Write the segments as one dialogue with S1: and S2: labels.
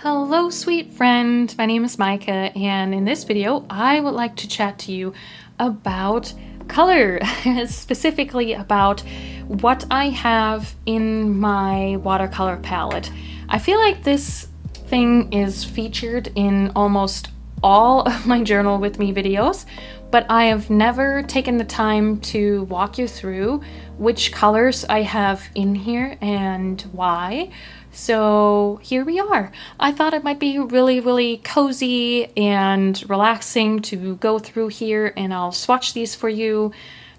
S1: Hello, sweet friend. My name is Micah, and in this video, I would like to chat to you about color, specifically about what I have in my watercolor palette. I feel like this thing is featured in almost all of my Journal With Me videos, but I have never taken the time to walk you through which colors I have in here and why. So here we are. I thought it might be really cozy and relaxing to go through here, and I'll swatch these for you,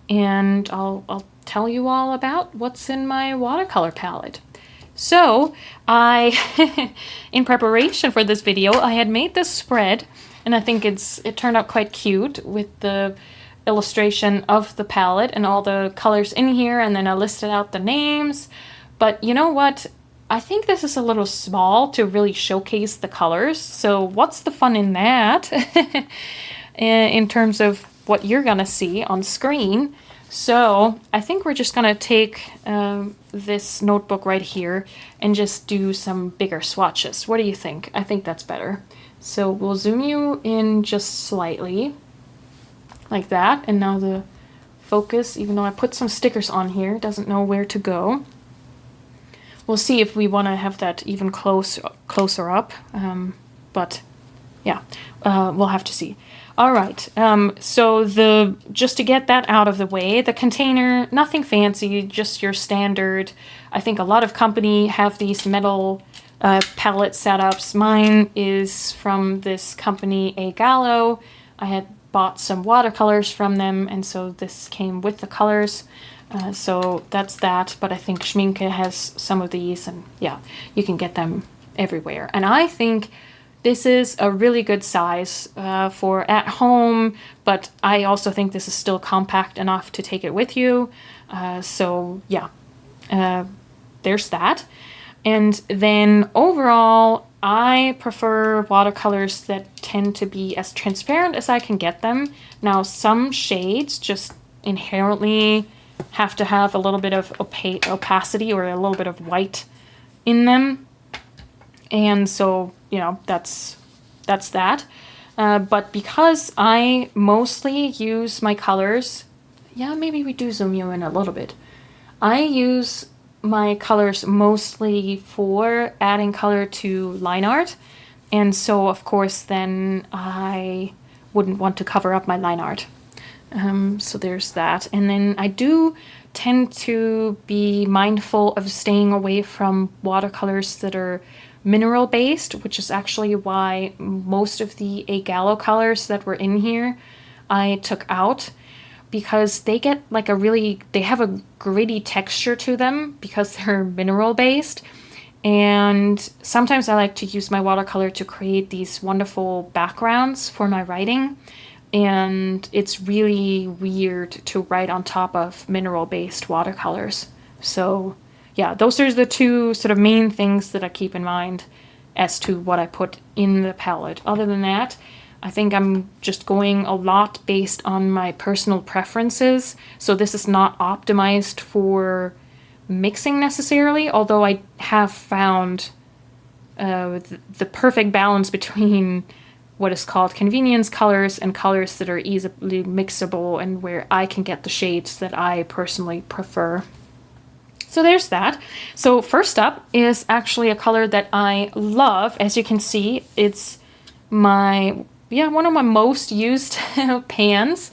S1: and I'll tell you all about what's in my watercolor palette. So I, in preparation for this video, I had made this spread, and I think it turned out quite cute with the illustration of the palette and all the colors in here, and then I listed out the names. But you know what? I think this is a little small to really showcase the colors, so what's the fun in that in terms of what you're gonna see on screen? So I think we're just gonna take this notebook right here and just do some bigger swatches. What do you think? I think that's better. So we'll zoom you in just slightly, like that, and now the focus, even though I put some stickers on here, doesn't know where to go. We'll see if we want to have that even closer up, but yeah, we'll have to see. All right, so just to get that out of the way, the container, nothing fancy, just your standard. I think a lot of companies have these metal palette setups. Mine is from this company, A Gallo. I had bought some watercolors from them, and so this came with the colors. So that's that, but I think Schmincke has some of these, and yeah, you can get them everywhere. And I think this is a really good size for at home, but I also think this is still compact enough to take it with you. So yeah, there's that. And then overall, I prefer watercolors that tend to be as transparent as I can get them. Now, some shades just inherently have to have a little bit of opacity or a little bit of white in them, and so you know that's that. But because I mostly use my colors, yeah, maybe we do zoom you in a little bit. I use my colors mostly for adding color to line art, and so of course then I wouldn't want to cover up my line art. So there's that. And then I do tend to be mindful of staying away from watercolors that are mineral based, which is actually why most of the A Gallo colors that were in here I took out, because they get like they have a gritty texture to them because they're mineral based. And sometimes I like to use my watercolor to create these wonderful backgrounds for my writing. And it's really weird to write on top of mineral-based watercolors. So yeah, those are the two sort of main things that I keep in mind as to what I put in the palette. Other than that, I think I'm just going a lot based on my personal preferences. So this is not optimized for mixing necessarily, although I have found the perfect balance between what is called convenience colors and colors that are easily mixable and where I can get the shades that I personally prefer. So there's that. So first up is actually a color that I love. As you can see, it's one of my most used pans.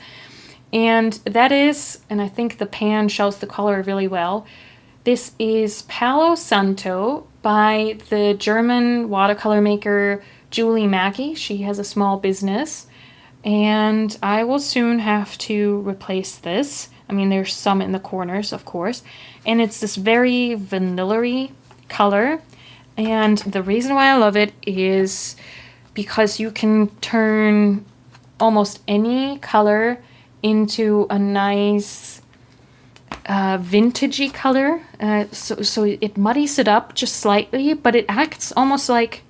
S1: And that is, and I think the pan shows the color really well, this is Palo Santo by the German watercolor maker Julie Maggi. She has a small business, and I will soon have to replace this. I mean, there's some in the corners, of course, and it's this very vanilla-y color, and the reason why I love it is because you can turn almost any color into a nice vintagey color, so it muddies it up just slightly, but it acts almost like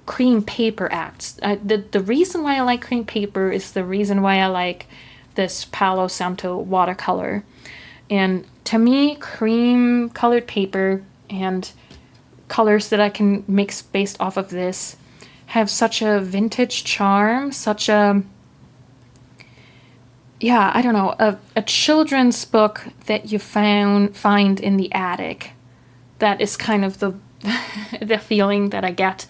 S1: cream paper acts. The reason why I like cream paper is the reason why I like this Palo Santo watercolor. And to me, cream colored paper and colors that I can mix based off of this have such a vintage charm, such a, yeah, I don't know, a children's book that you find in the attic. That is kind of the the feeling that I get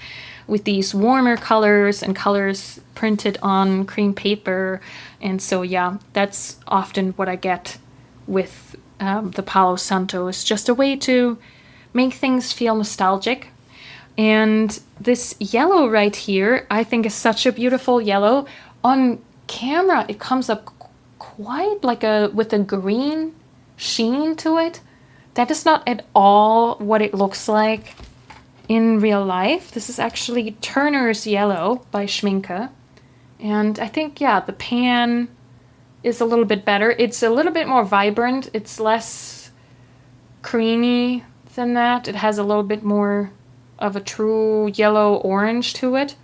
S1: with these warmer colors and colors printed on cream paper. And so yeah, that's often what I get with the Palo Santo. It's just a way to make things feel nostalgic. And this yellow right here, I think is such a beautiful yellow. On camera, it comes up quite like with a green sheen to it. That is not at all what it looks like in real life. This is actually Turner's Yellow by Schmincke. And I think, yeah, the pan is a little bit better. It's a little bit more vibrant. It's less creamy than that. It has a little bit more of a true yellow orange to it.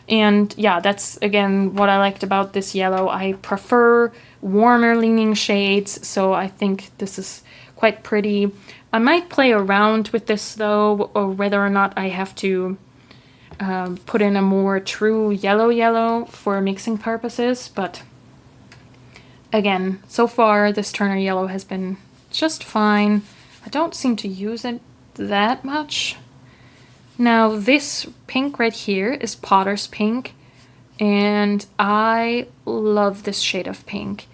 S1: And yeah, that's again what I liked about this yellow. I prefer warmer leaning shades, so I think this is quite pretty. I might play around with this though, or whether or not I have to put in a more true yellow for mixing purposes. But again, so far this Turner Yellow has been just fine. I don't seem to use it that much. Now this pink right here is Potter's Pink, and I love this shade of pink.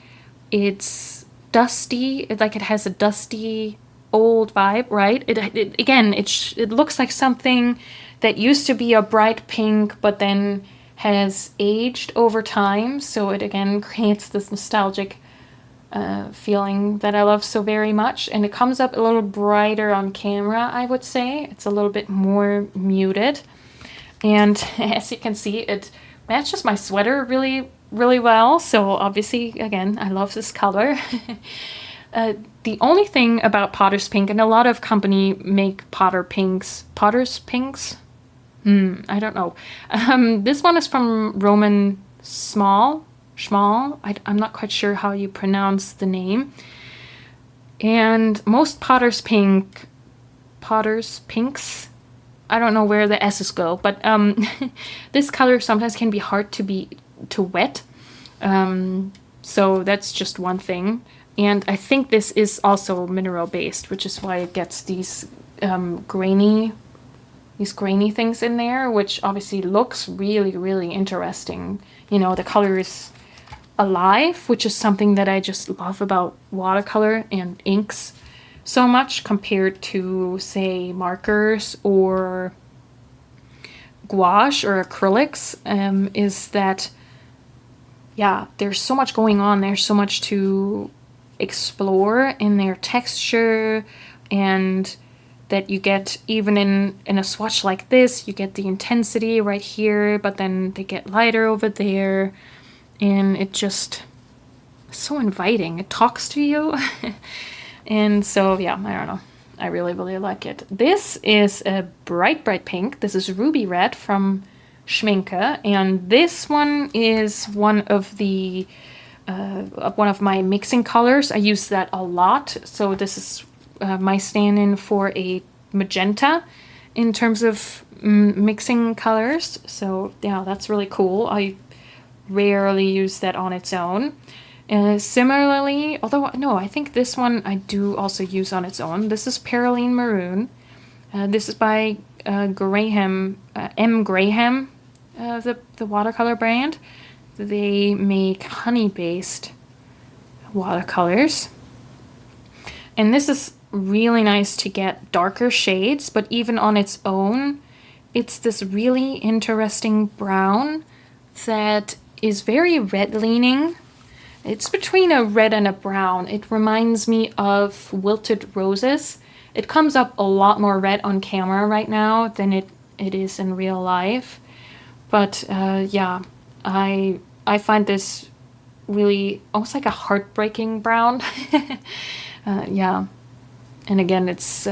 S1: It's dusty, like it has a dusty old vibe, right? It looks like something that used to be a bright pink but then has aged over time, so it again creates this nostalgic feeling that I love so very much. And it comes up a little brighter on camera, I would say. It's a little bit more muted, and as you can see, it matches my sweater really well. So obviously, again, I love this color. The only thing about Potter's Pink, and a lot of company make Potter's Pinks. I don't know. This one is from Roman Schmal. I'm not quite sure how you pronounce the name. And most Potter's Pinks, I don't know where the S's go, but this color sometimes can be hard to wet. So that's just one thing. And I think this is also mineral based, which is why it gets these grainy things in there, which obviously looks really interesting. You know, the color is alive, which is something that I just love about watercolor and inks so much compared to, say, markers or gouache or acrylics, is that, yeah, there's so much going on. There's so much to explore in their texture, and that you get even in a swatch like this, you get the intensity right here, but then they get lighter over there, and it just so inviting. It talks to you. And so yeah, I don't know, I really like it. This is a bright pink. This is Ruby Red from Schmincke, and this one is one of my mixing colors. I use that a lot, so this is my stand-in for a magenta in terms of mixing colors. So yeah, that's really cool. I rarely use that on its own. Similarly, although no, I think this one I do also use on its own. This is Perylene Maroon. This is by Graham, M. Graham, the watercolor brand. They make honey-based watercolors. And this is really nice to get darker shades, but even on its own, it's this really interesting brown that is very red-leaning. It's between a red and a brown. It reminds me of Wilted Roses. It comes up a lot more red on camera right now than it is in real life. But yeah, I find this really almost like a heartbreaking brown. Yeah, and again, it's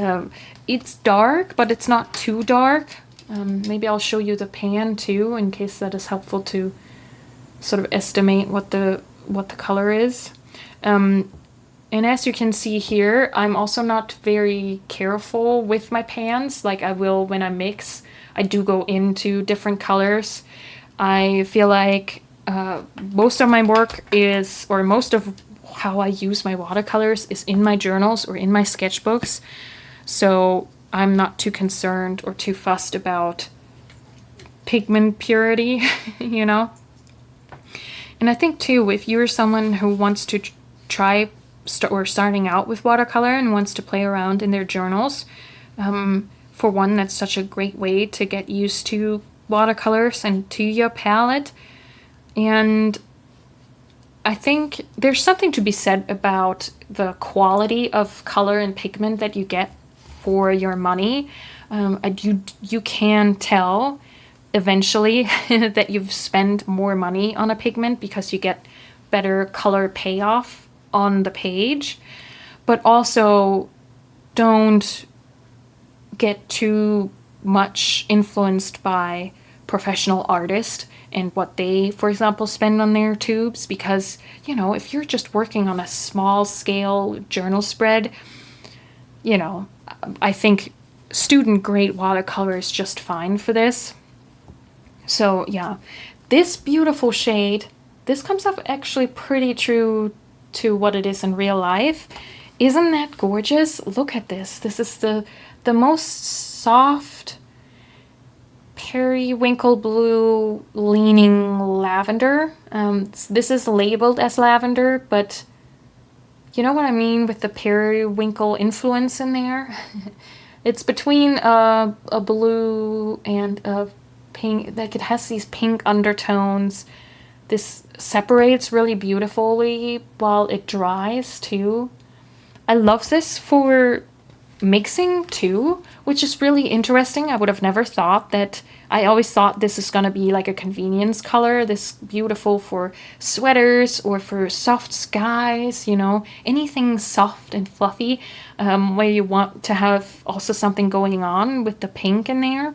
S1: dark, but it's not too dark. Maybe I'll show you the pan too, in case that is helpful to sort of estimate what the color is. And as you can see here, I'm also not very careful with my pans like I will when I mix. I do go into different colors. I feel like most of my work is, or most of how I use my watercolors is in my journals or in my sketchbooks. So I'm not too concerned or too fussed about pigment purity, you know? And I think too, if you're someone who wants to try or starting out with watercolor and wants to play around in their journals, for one, that's such a great way to get used to watercolors and to your palette. And I think there's something to be said about the quality of color and pigment that you get for your money. You can tell eventually that you've spent more money on a pigment because you get better color payoff on the page, but also don't get too much influenced by professional artists and what they, for example, spend on their tubes, because, you know, if you're just working on a small scale journal spread, you know, I think student grade watercolor is just fine for this. So yeah, this beautiful shade, this comes up actually pretty true to what it is in real life. Isn't that gorgeous? Look at this. This is the most soft periwinkle blue leaning lavender. This is labeled as lavender, but you know what I mean with the periwinkle influence in there? It's between a blue and a pink, like it has these pink undertones. This separates really beautifully while it dries too. I love this for mixing too, which is really interesting. I would have never thought that. I always thought this is gonna be like a convenience color, this beautiful for sweaters or for soft skies, you know, anything soft and fluffy, where you want to have also something going on with the pink in there.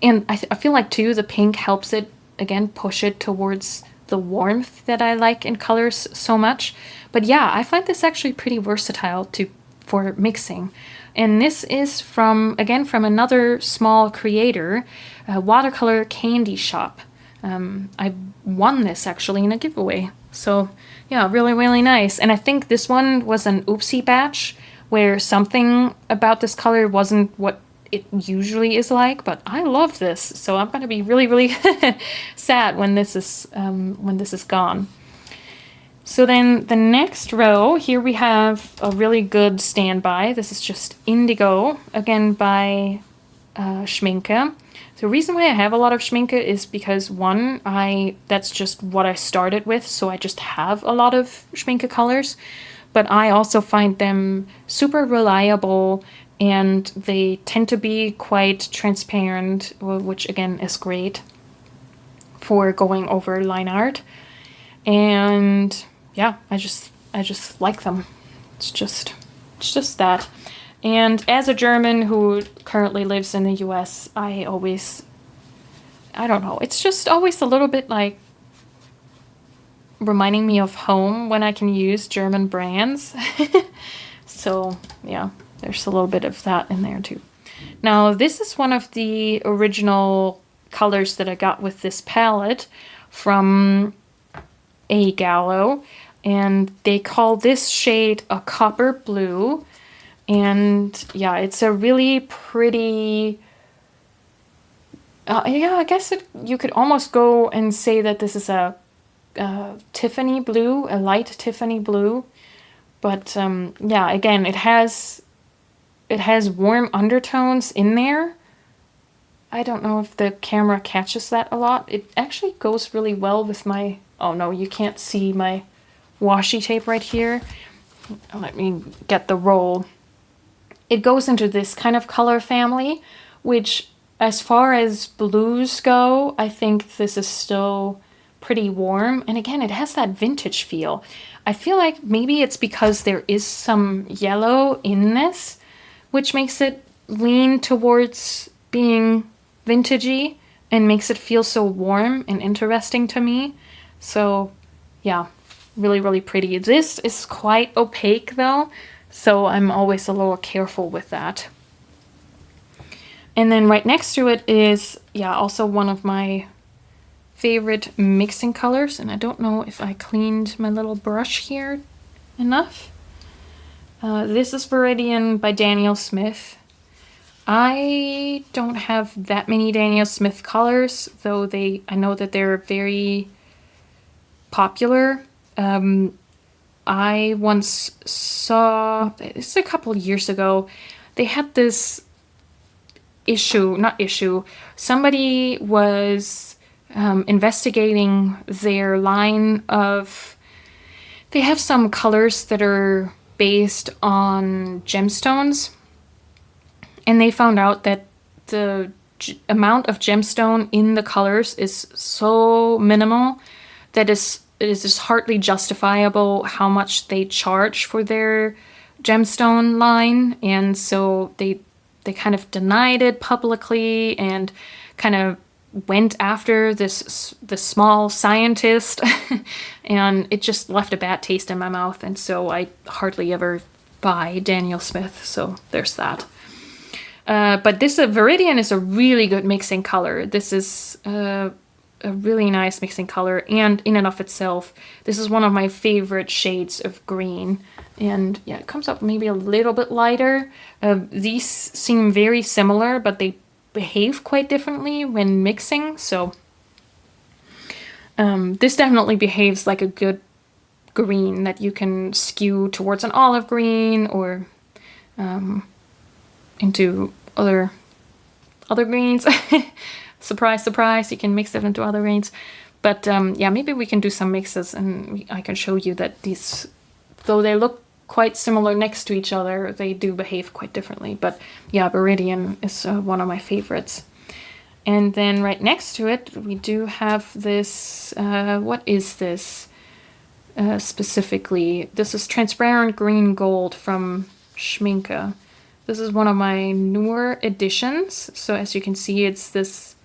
S1: And I feel like too, the pink helps it, again, push it towards the warmth that I like in colors so much. But yeah, I find this actually pretty versatile for mixing. And this is from another small creator, Watercolor Candy Shop. I won this actually in a giveaway. So yeah, really, really nice. And I think this one was an oopsie batch where something about this color wasn't what it usually is like, but I love this. So I'm going to be really, really sad when this is gone. So then the next row, here we have a really good standby. This is just Indigo, again by Schminke. The reason why I have a lot of Schminke is because one, that's just what I started with, so I just have a lot of Schminke colors, but I also find them super reliable and they tend to be quite transparent, which again is great for going over line art. And yeah, I just like them. It's just that. And as a German who currently lives in the US, I don't know, it's just always a little bit like reminding me of home when I can use German brands. So yeah, there's a little bit of that in there too. Now this is one of the original colors that I got with this palette from A Gallo. And they call this shade a copper blue. And yeah, it's a really pretty, yeah, I guess you could almost go and say that this is a Tiffany blue, a light Tiffany blue. But yeah, again, it has warm undertones in there. I don't know if the camera catches that a lot. It actually goes really well with my, oh no, you can't see my washi tape right here. Let me get the roll. It goes into this kind of color family, which as far as blues go, I think this is still pretty warm. And again, it has that vintage feel. I feel like maybe it's because there is some yellow in this, which makes it lean towards being vintagey and makes it feel so warm and interesting to me. So yeah, really, really pretty. This is quite opaque though, so I'm always a little careful with that. And then right next to it is, yeah, also one of my favorite mixing colors. And I don't know if I cleaned my little brush here enough. This is Viridian by Daniel Smith. I don't have that many Daniel Smith colors, though I know that they're very popular. I once saw, this is a couple years ago, they had this somebody was investigating their line of, they have some colors that are based on gemstones, and they found out that the amount of gemstone in the colors is so minimal that it is just hardly justifiable how much they charge for their gemstone line, and so they kind of denied it publicly and kind of went after the small scientist and it just left a bad taste in my mouth, and so I hardly ever buy Daniel Smith, so there's that. But this Viridian is a really good mixing color. This is a really nice mixing color, and in and of itself, this is one of my favorite shades of green. And yeah, it comes up maybe a little bit lighter. These seem very similar, but they behave quite differently when mixing. So this definitely behaves like a good green that you can skew towards an olive green or into other greens. Surprise, surprise, you can mix it into other greens. But yeah, maybe we can do some mixes and I can show you that these, though they look quite similar next to each other, they do behave quite differently. But yeah, Viridian is one of my favorites. And then right next to it, we do have this, what is this specifically? This is Transparent Green Gold from Schminke. This is one of my newer editions. So as you can see, it's this,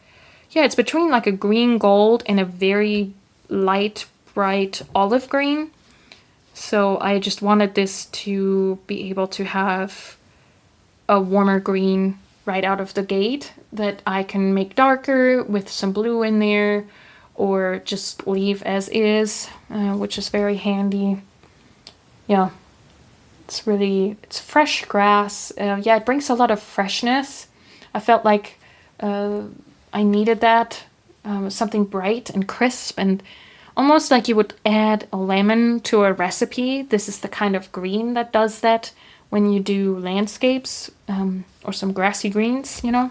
S1: yeah, it's between like a green gold and a very light, bright olive green. So I just wanted this to be able to have a warmer green right out of the gate that I can make darker with some blue in there or just leave as is, which is very handy. Yeah, it's fresh grass. Yeah, it brings a lot of freshness. I felt like I needed that, something bright and crisp and almost like you would add a lemon to a recipe. This is the kind of green that does that when you do landscapes or some grassy greens, you know.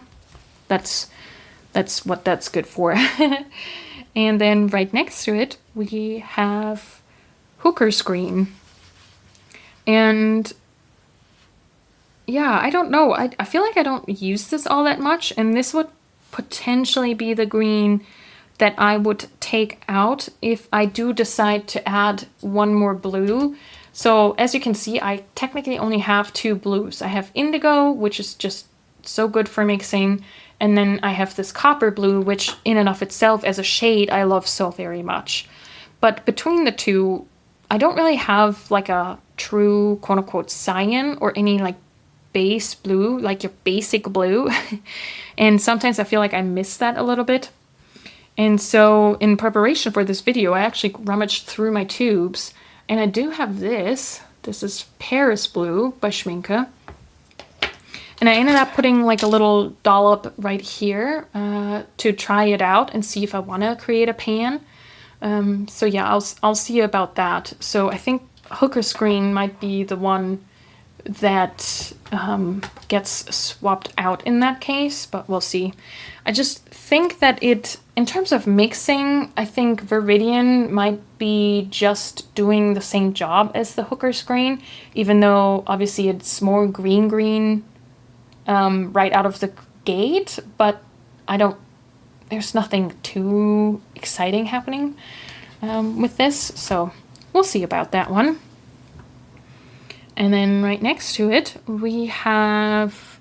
S1: That's what that's good for. And then right next to it, we have Hooker's Green. And yeah, I don't know. I feel like I don't use this all that much, and this would potentially be the green that I would take out if I do decide to add one more blue. So as you can see, I technically only have two blues. I have indigo, which is just so good for mixing, and then I have this copper blue, which in and of itself as a shade I love so very much. But between the two, I don't really have like a true quote-unquote cyan or any like base blue, like your basic blue. And sometimes I feel like I miss that a little bit. And so in preparation for this video, I actually rummaged through my tubes, and I do have this. This is Paris Blue by Schminke. And I ended up putting like a little dollop right here to try it out and see if I want to create a pan. So yeah, I'll see about that. So I think Hooker's Green might be the one that gets swapped out in that case, but we'll see. I just think that in terms of mixing, I think Viridian might be just doing the same job as the Hooker's Green, even though obviously it's more green right out of the gate, but there's nothing too exciting happening with this, so we'll see about that one. And then right next to it, we have,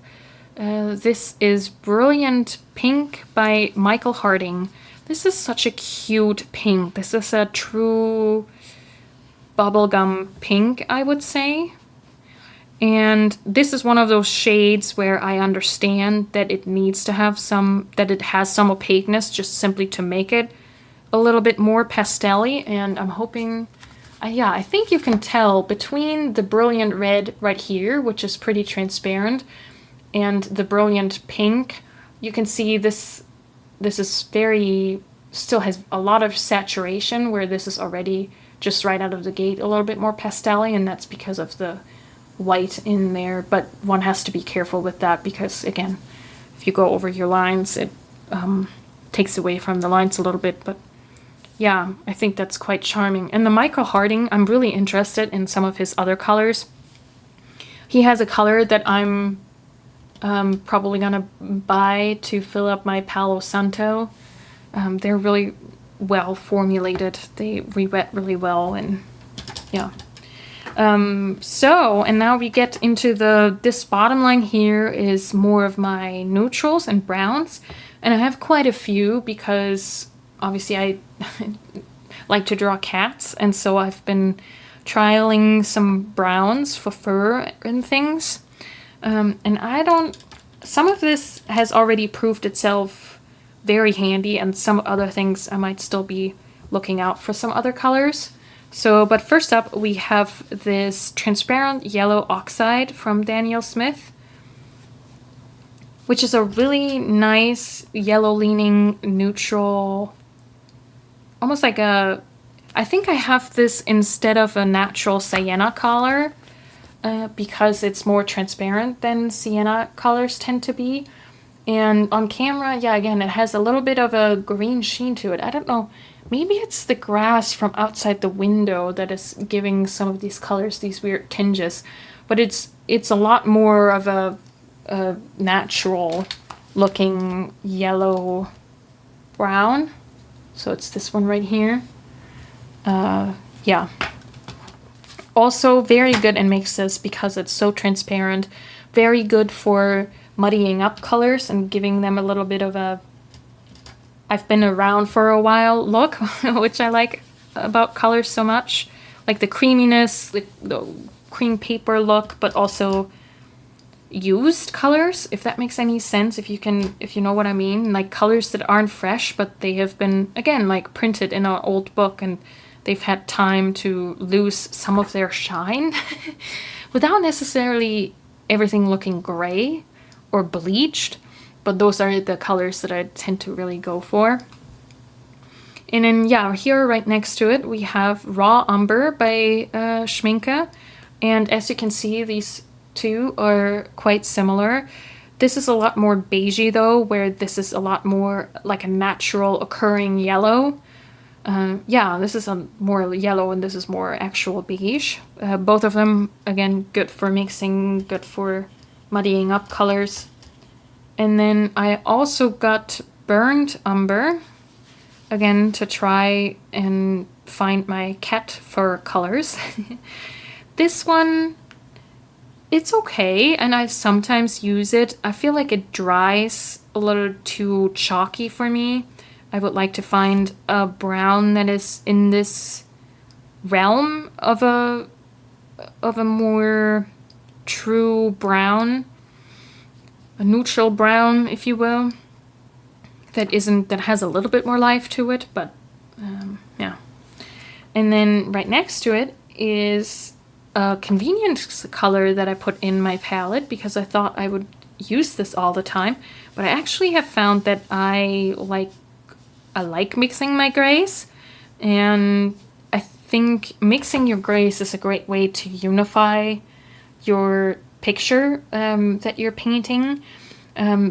S1: this is Brilliant Pink by Michael Harding. This is such a cute pink. This is a true bubblegum pink, I would say. And this is one of those shades where I understand that it needs to have some, that it has some opaqueness just simply to make it a little bit more pastel-y. And I'm hoping, yeah, I think you can tell between the brilliant red right here, which is pretty transparent, and the brilliant pink, you can see this is very, still has a lot of saturation, where this is already just right out of the gate a little bit more pastel-y, and that's because of the white in there. But one has to be careful with that because, again, if you go over your lines, it takes away from the lines a little bit. But yeah, I think that's quite charming. And the Michael Harding, I'm really interested in some of his other colors. He has a color that I'm probably gonna buy to fill up my Palo Santo. They're really well formulated. They re-wet really well, and yeah. So, and now we get into this bottom line here is more of my neutrals and browns. And I have quite a few because obviously I like to draw cats. And so I've been trialing some browns for fur and things. And some of this has already proved itself very handy, and some other things I might still be looking out for some other colors. So, but first up, we have this transparent yellow oxide from Daniel Smith, which is a really nice yellow-leaning neutral, almost like a, I think I have this instead of a natural sienna color, because it's more transparent than sienna colors tend to be. And on camera, yeah, again, it has a little bit of a green sheen to it. I don't know. Maybe it's the grass from outside the window that is giving some of these colors these weird tinges. But it's a lot more of a natural looking yellow brown. So it's this one right here. Yeah. Also very good in mixes because it's so transparent. Very good for muddying up colors and giving them a little bit of a I've been around for a while look, which I like about colors so much. Like the creaminess, the cream paper look, but also used colors, if that makes any sense, if you know what I mean. Like colors that aren't fresh, but they have been, again, like printed in an old book and they've had time to lose some of their shine without necessarily everything looking gray or bleached. But those are the colors that I tend to really go for. And then, yeah, here right next to it, we have Raw Umber by Schminke. And as you can see, these two are quite similar. This is a lot more beigey, though, where this is a lot more like a natural occurring yellow. Yeah, this is a more yellow and this is more actual beige. Both of them, again, good for mixing, good for muddying up colors. And then I also got Burnt Umber, again, to try and find my cat fur colors. This one, it's okay, and I sometimes use it. I feel like it dries a little too chalky for me. I would like to find a brown that is in this realm of a more true brown. A neutral brown, if you will, that has a little bit more life to it, but yeah. And then right next to it is a convenience color that I put in my palette because I thought I would use this all the time, but I actually have found that I like mixing my grays, and I think mixing your grays is a great way to unify your picture that you're painting.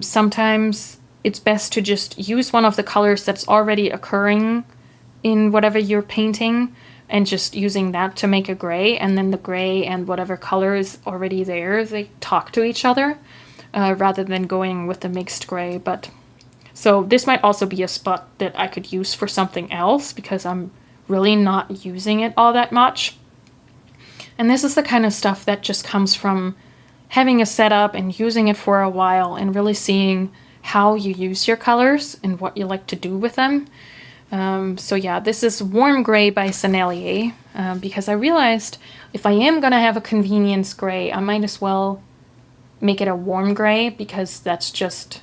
S1: Sometimes it's best to just use one of the colors that's already occurring in whatever you're painting and just using that to make a gray, and then the gray and whatever color is already there, they talk to each other rather than going with the mixed gray. But so this might also be a spot that I could use for something else because I'm really not using it all that much. And this is the kind of stuff that just comes from having a setup and using it for a while and really seeing how you use your colors and what you like to do with them. So yeah, this is Warm Gray by Sennelier, because I realized if I am gonna have a convenience gray, I might as well make it a warm gray, because that's just,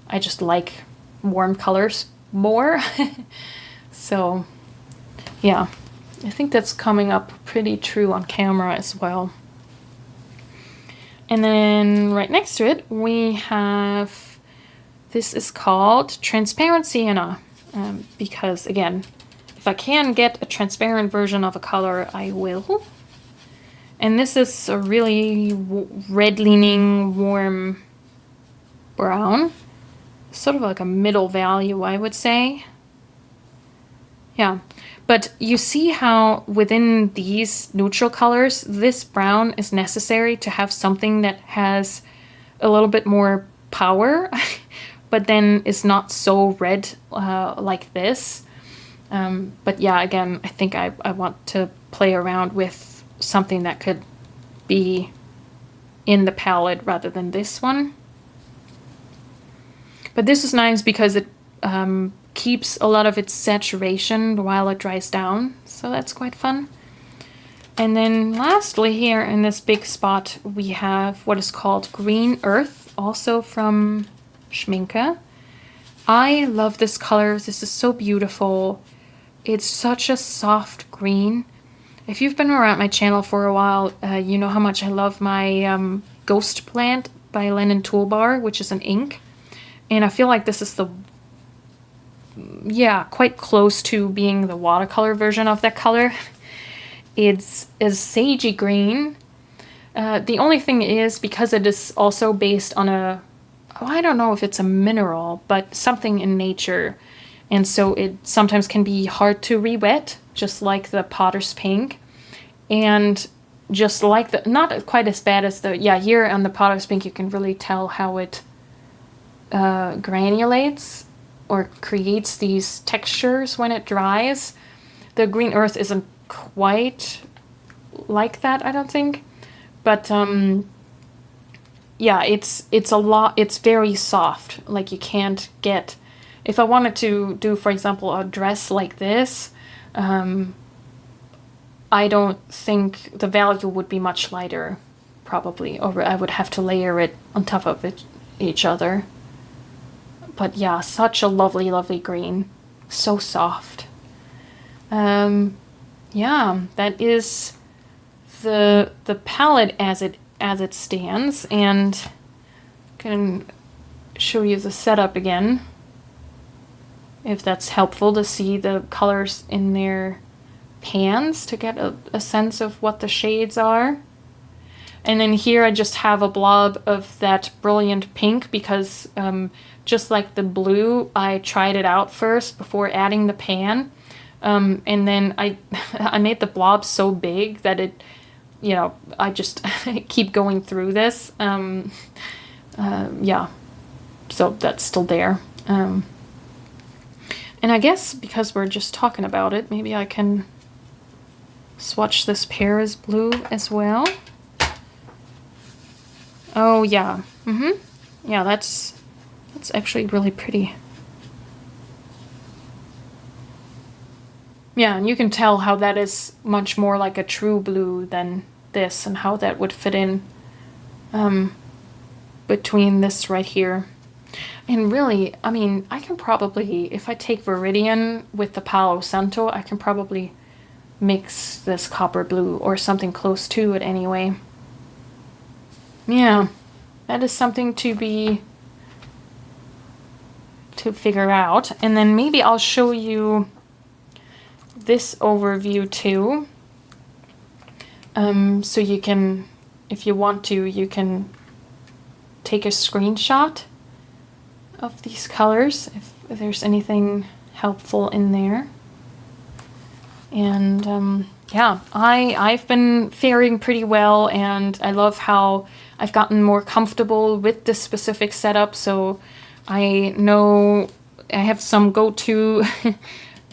S1: I just like warm colors more. So yeah, I think that's coming up pretty true on camera as well. And then right next to it, we have, this is called Transparent Sienna, because again, if I can get a transparent version of a color, I will. And this is a really red-leaning, warm brown, sort of like a middle value, I would say. Yeah, but you see how within these neutral colors, this brown is necessary to have something that has a little bit more power, but then is not so red like this. But yeah, again, I think I want to play around with something that could be in the palette rather than this one. But this is nice because it keeps a lot of its saturation while it dries down, so that's quite fun. And then lastly, here in this big spot, we have what is called Green Earth, also from Schminke. I love this color. This is so beautiful. It's such a soft green. If you've been around my channel for a while, you know how much I love my Ghost Plant by Lennon Toolbar, which is an ink. And I feel like this is the, yeah, quite close to being the watercolor version of that color. It's a sagey green. The only thing is, because it is also based on a, oh, I don't know if it's a mineral, but something in nature. And so it sometimes can be hard to re-wet, just like the Potter's Pink. And just like the, not quite as bad as the, yeah, here on the Potter's Pink, you can really tell how it granulates or creates these textures when it dries. The Green Earth isn't quite like that, I don't think. But yeah, it's a lot, it's very soft. Like you can't get, if I wanted to do, for example, a dress like this, I don't think the value would be much lighter, probably, or I would have to layer it on top of each other. But yeah, such a lovely, lovely green. So soft. Yeah, that is the palette as it stands, and can show you the setup again, if that's helpful to see the colors in their pans to get a sense of what the shades are. And then here I just have a blob of that brilliant pink because just like the blue, I tried it out first before adding the pan. And then I made the blob so big that it, you know, I just keep going through this. Yeah, so that's still there. And I guess because we're just talking about it, maybe I can swatch this Paris blue as well. Oh yeah, yeah, that's actually really pretty. Yeah, and you can tell how that is much more like a true blue than this, and how that would fit in between this right here. And really, I mean, I can probably, if I take Viridian with the Palo Santo, I can probably mix this copper blue or something close to it anyway. Yeah, that is something to figure out. And then maybe I'll show you this overview too. So you can, if you want to, you can take a screenshot of these colors if there's anything helpful in there. And yeah, I've been faring pretty well, and I love how I've gotten more comfortable with this specific setup, so I know I have some go-to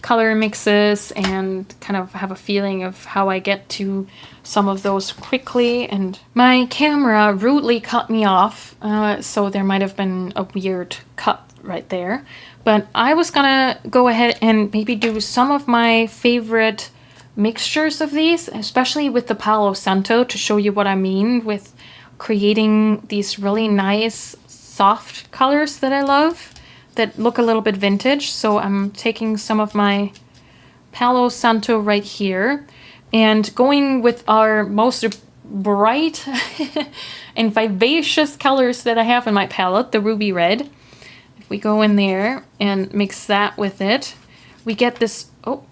S1: color mixes and kind of have a feeling of how I get to some of those quickly. And my camera rudely cut me off, so there might have been a weird cut right there. But I was gonna go ahead and maybe do some of my favorite mixtures of these, especially with the Palo Santo, to show you what I mean with creating these really nice soft colors that I love that look a little bit vintage. So I'm taking some of my Palo Santo right here and going with our most bright and vivacious colors that I have in my palette, the ruby red. If we go in there and mix that with it, we get this, oh,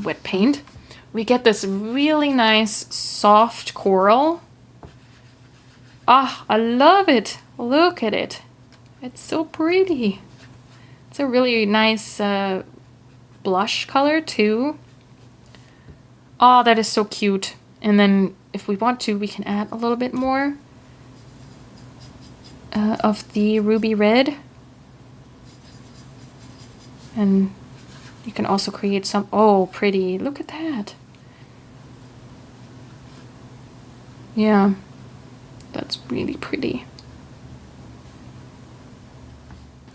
S1: wet paint. We get this really nice soft coral. Ah, I love it. Look at it. It's so pretty. It's a really nice blush color too. Oh, that is so cute. And then if we want to, we can add a little bit more of the ruby red. And you can also create some, oh, pretty. Look at that. Yeah, that's really pretty.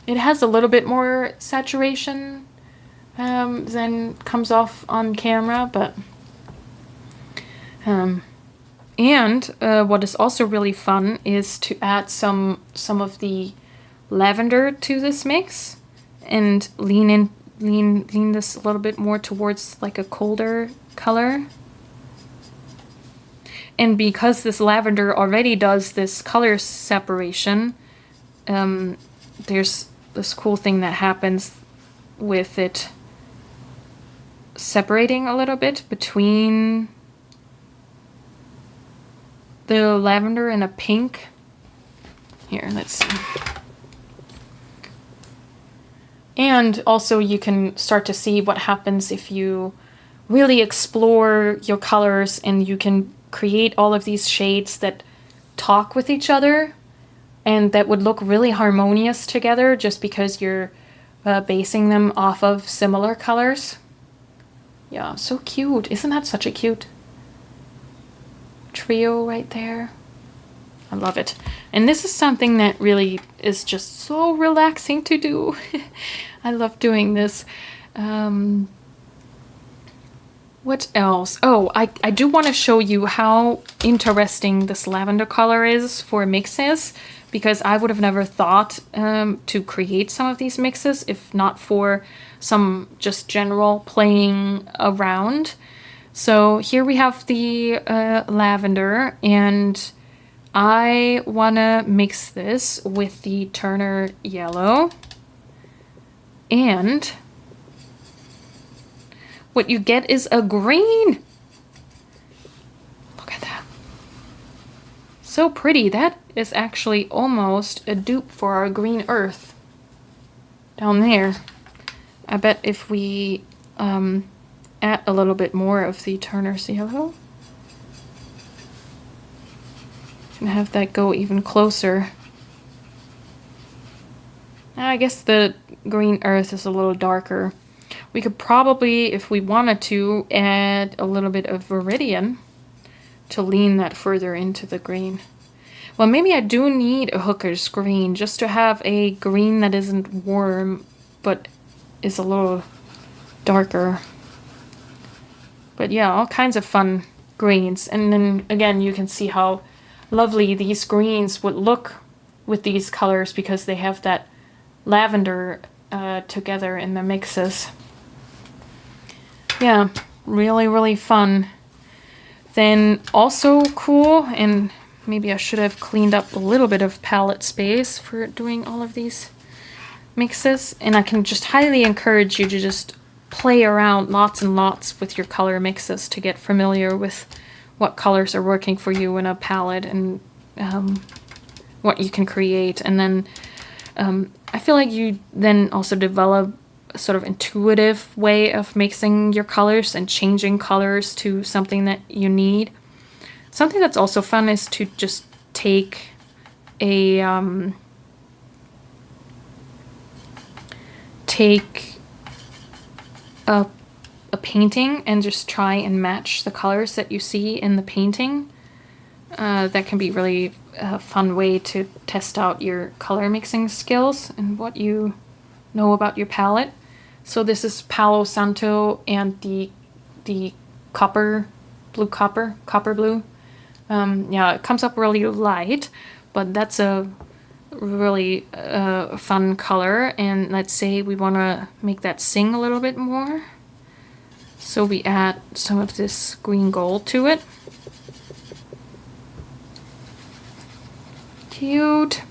S1: It has a little bit more saturation than comes off on camera, but and what is also really fun is to add some of the lavender to this mix and lean this a little bit more towards like a colder color. And because this lavender already does this color separation, there's this cool thing that happens with it separating a little bit between the lavender and a pink. Here, let's see. And also you can start to see what happens if you really explore your colors and you can create all of these shades that talk with each other and that would look really harmonious together just because you're basing them off of similar colors. Yeah, so cute. Isn't that such a cute trio right there? I love it. And this is something that really is just so relaxing to do. I love doing this. What else? Oh, I do want to show you how interesting this lavender color is for mixes, because I would have never thought to create some of these mixes if not for some just general playing around. So here we have the lavender, and I want to mix this with the Turner yellow. And what you get is a green. Look at that. So pretty. That is actually almost a dupe for our green earth down there. I bet if we add a little bit more of the Turner's yellow, can have that go even closer. I guess the green earth is a little darker. We could probably, if we wanted to, add a little bit of Viridian to lean that further into the green. Well, maybe I do need a hooker's green just to have a green that isn't warm but is a little darker. But yeah, all kinds of fun greens. And then again, you can see how lovely these greens would look with these colors because they have that lavender together in the mixes. Yeah, really, really fun. Then also cool, and maybe I should have cleaned up a little bit of palette space for doing all of these mixes. And I can just highly encourage you to just play around lots and lots with your color mixes to get familiar with what colors are working for you in a palette and what you can create. And then I feel like you then also develop a sort of intuitive way of mixing your colors and changing colors to something that you need. Something that's also fun is to just take a painting and just try and match the colors that you see in the painting. That can be really a fun way to test out your color mixing skills and what you know about your palette. So this is Palo Santo and the copper blue. Yeah, it comes up really light, but that's a really fun color. And let's say we want to make that sing a little bit more. So we add some of this green gold to it. Cute.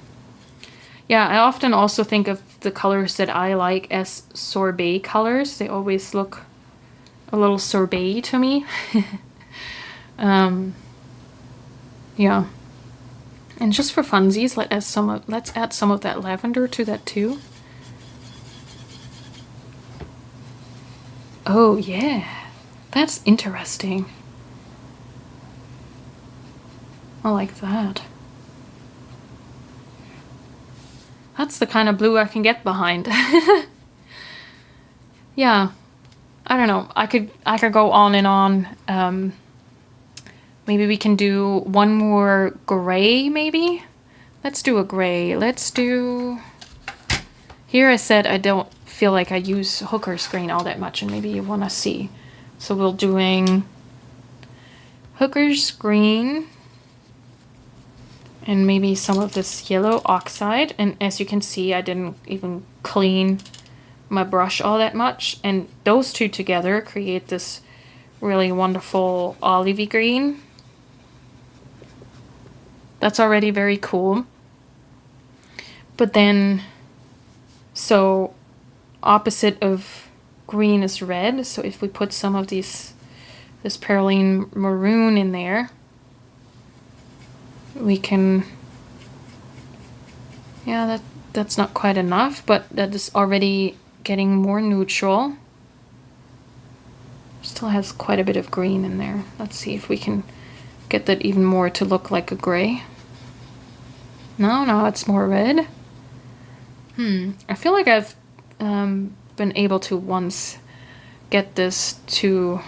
S1: Yeah, I often also think of the colors that I like as sorbet colors. They always look a little sorbet to me. Yeah. And just for funsies, let's add some of that lavender to that too. Oh yeah, that's interesting. I like that. That's the kind of blue I can get behind. Yeah, I don't know. I could go on and on. Maybe we can do one more gray, maybe? Let's do a gray. Let's do... Here I said I don't feel like I use Hooker's green all that much, and maybe you want to see. So we're doing Hooker's green and maybe some of this yellow oxide. And as you can see, I didn't even clean my brush all that much. And those two together create this really wonderful olivey green. That's already very cool. But then, so opposite of green is red. So if we put some of this Perylene maroon in there, we can, yeah, that's not quite enough, but that is already getting more neutral. Still has quite a bit of green in there. Let's see if we can get that even more to look like a gray. No, it's more red. I feel like I've been able to once get this to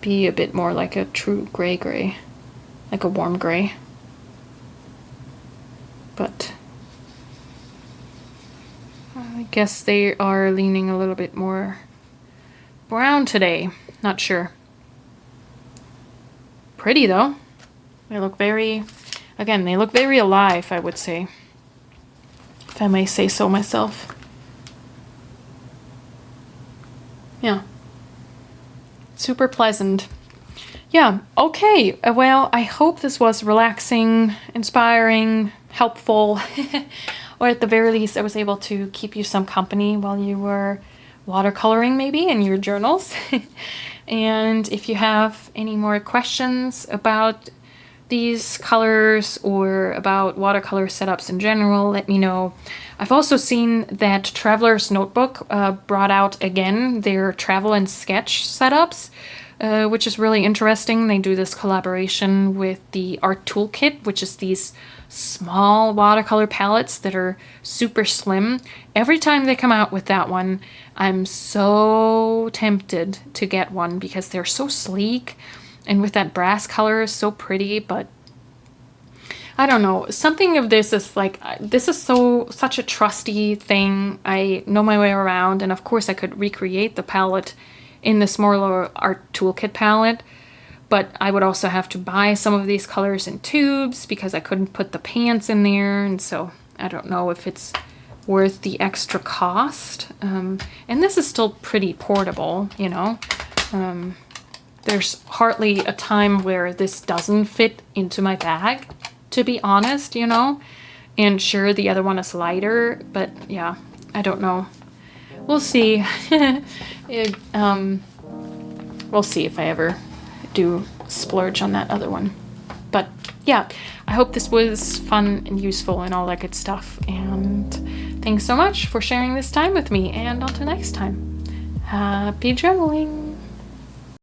S1: be a bit more like a true gray, like a warm gray. But I guess they are leaning a little bit more brown today. Not sure. Pretty though. They look very, again, they look very alive, I would say, if I may say so myself. Yeah. Super pleasant. Yeah, okay. Well, I hope this was relaxing, inspiring, helpful, or at the very least I was able to keep you some company while you were watercoloring maybe in your journals. And if you have any more questions about these colors or about watercolor setups in general, let me know. I've also seen that Traveler's Notebook brought out again their travel and sketch setups, which is really interesting. They do this collaboration with the Art Toolkit, which is these small watercolor palettes that are super slim. Every time they come out with that one, I'm so tempted to get one because they're so sleek, and with that brass color is so pretty. But I don't know, something of this is like, this is such a trusty thing. I know my way around, and of course I could recreate the palette in the smaller Art Toolkit palette, but I would also have to buy some of these colors in tubes because I couldn't put the pants in there, and so I don't know if it's worth the extra cost. And this is still pretty portable, you know. There's hardly a time where this doesn't fit into my bag, to be honest, you know. And sure, the other one is lighter, but yeah, I don't know. We'll see. We'll see if I ever do splurge on that other one. But yeah, I hope this was fun and useful and all that good stuff. And thanks so much for sharing this time with me. And until next time, happy journaling.